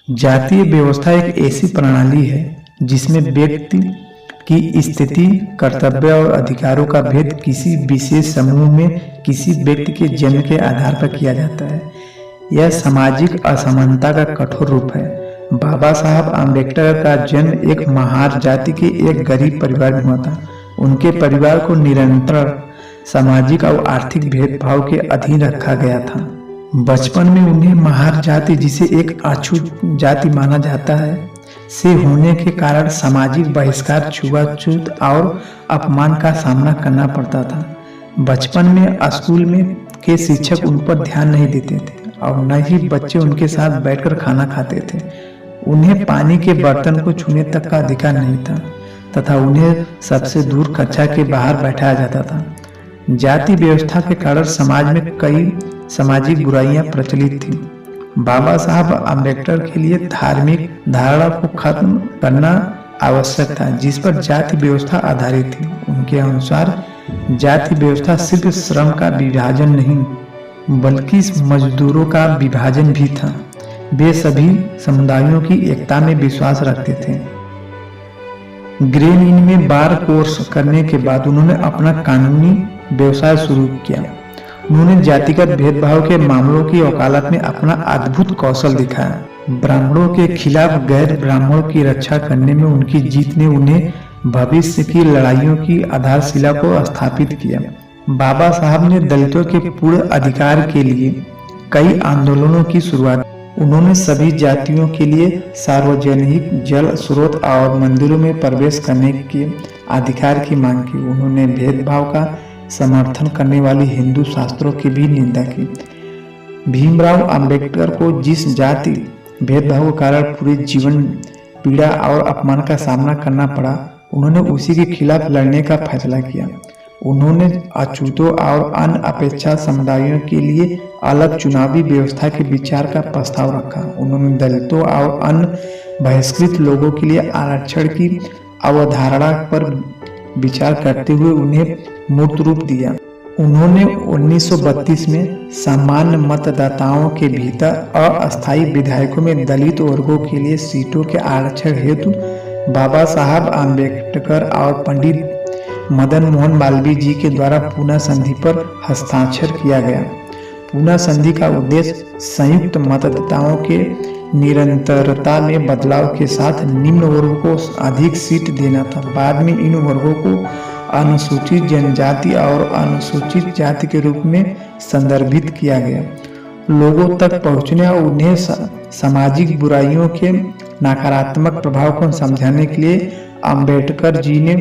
जातीय व्यवस्था एक ऐसी प्रणाली है जिसमें व्यक्ति की स्थिति, कर्तव्य और अधिकारों का भेद किसी विशेष समूह में किसी व्यक्ति के जन्म के आधार पर किया जाता है। यह सामाजिक असमानता का कठोर रूप है। बाबा साहब आम्बेडकर का जन्म एक महार जाति के एक गरीब परिवार में हुआ था। उनके परिवार को निरंतर सामाजिक और आर्थिक भेदभाव के अधीन रखा गया था। बचपन में उन्हें महार जाति, जिसे एक अछूत जाति माना जाता है, से होने के कारण सामाजिक बहिष्कार, छुआछूत और अपमान का सामना करना पड़ता था। बचपन में स्कूल में के शिक्षक उन पर ध्यान नहीं देते थे और न ही बच्चे उनके साथ बैठकर खाना खाते थे। उन्हें पानी के बर्तन को छूने तक का अधिकार नहीं था तथा उन्हें सबसे दूर कक्षा के बाहर बैठाया जाता था। जाति व्यवस्था के कारण समाज में कई सामाजिक बुराइयां प्रचलित थीं। बाबा साहब आम्बेडकर के लिए धार्मिक धारणा को खत्म करना आवश्यक था, जिस पर जाति व्यवस्था आधारित थी। उनके अनुसार जाति व्यवस्था सिर्फ श्रम का विभाजन नहीं बल्कि मजदूरों का विभाजन भी था। वे सभी समुदायों की एकता में विश्वास रखते थे। ग्रेन इन में बार कोर्स करने के बाद उन्होंने अपना कानूनी व्यवसाय शुरू किया। उन्होंने जातिगत भेदभाव के मामलों की वकालत में अपना अद्भुत कौशल दिखाया। ब्राह्मणों के खिलाफ गैर ब्राह्मणों की रक्षा करने में उनकी जीत ने उन्हें भविष्य की लड़ाइयों की आधारशिला को स्थापित किया। बाबा साहब ने दलितों के पूर्ण अधिकार के लिए कई आंदोलनों की शुरुआत। उन्होंने सभी जातियों के लिए सार्वजनिक जल स्रोत और मंदिरों में प्रवेश करने के अधिकार की मांग की। उन्होंने भेदभाव का समर्थन करने वाली हिंदू शास्त्रों की भी निंदा की। भीमराव अंबेडकर को जिस जाति भेदभाव के कारण पूरे जीवन पीड़ा और अपमान का सामना करना पड़ा, उन्होंने उसी के खिलाफ लड़ने का फैसला किया। उन्होंने अछूतों और अन्य अपेक्षा समुदायों के लिए अलग चुनावी व्यवस्था के विचार का प्रस्ताव रखा। उन्होंने दलितों और अन्य बहिष्कृत लोगों के लिए आरक्षण की अवधारणा पर विचार करते हुए उन्हें मूर्त रूप दिया। उन्होंने 1932 में सामान्य मतदाताओं के भीतर अस्थायी विधायकों में दलित वर्गों के लिए सीटों के आरक्षण हेतु बाबा साहब आम्बेडकर और पंडित मदन मोहन मालवीय जी के द्वारा पूना संधि पर हस्ताक्षर किया गया। पूना संधि का उद्देश्य संयुक्त मतदाताओं के निरंतरता में बदलाव के साथ निम्न वर्गों को अधिक सीट देना था। बाद में इन वर्गों को अनुसूचित जनजाति और अनुसूचित जाति के रूप में संदर्भित किया गया। लोगों तक पहुंचने और उन्हें सामाजिक बुराइयों के नकारात्मक प्रभाव को समझाने के लिए अंबेडकर जी ने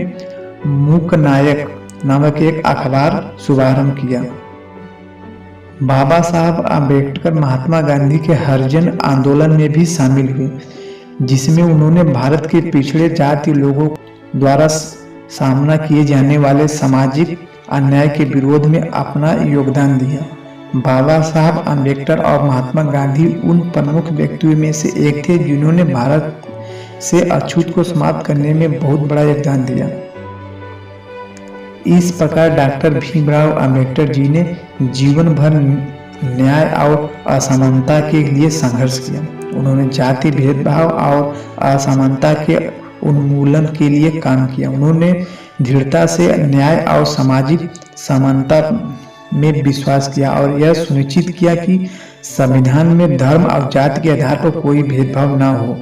मूक नायक नामक एक अखबार शुभारंभ किया। बाबा साहब आम्बेडकर महात्मा गांधी के हरिजन आंदोलन में भी शामिल हुए, जिसमें उन्होंने भारत के पिछड़े जाति लोगों द्वारा सामना किए जाने वाले सामाजिक अन्याय के विरोध में अपना योगदान दिया। बाबा साहब आम्बेडकर और महात्मा गांधी उन प्रमुख व्यक्तियों में से एक थे जिन्होंने भारत से अछूत को समाप्त करने में बहुत बड़ा योगदान दिया। इस प्रकार डॉक्टर भीमराव अंबेडकर जी ने जीवन भर न्याय और असमानता के लिए संघर्ष किया। उन्होंने जाति भेदभाव और असमानता के उन्मूलन के लिए काम किया। उन्होंने दृढ़ता से न्याय और सामाजिक समानता में विश्वास किया और यह सुनिश्चित किया कि संविधान में धर्म और जाति के आधार पर कोई भेदभाव न हो।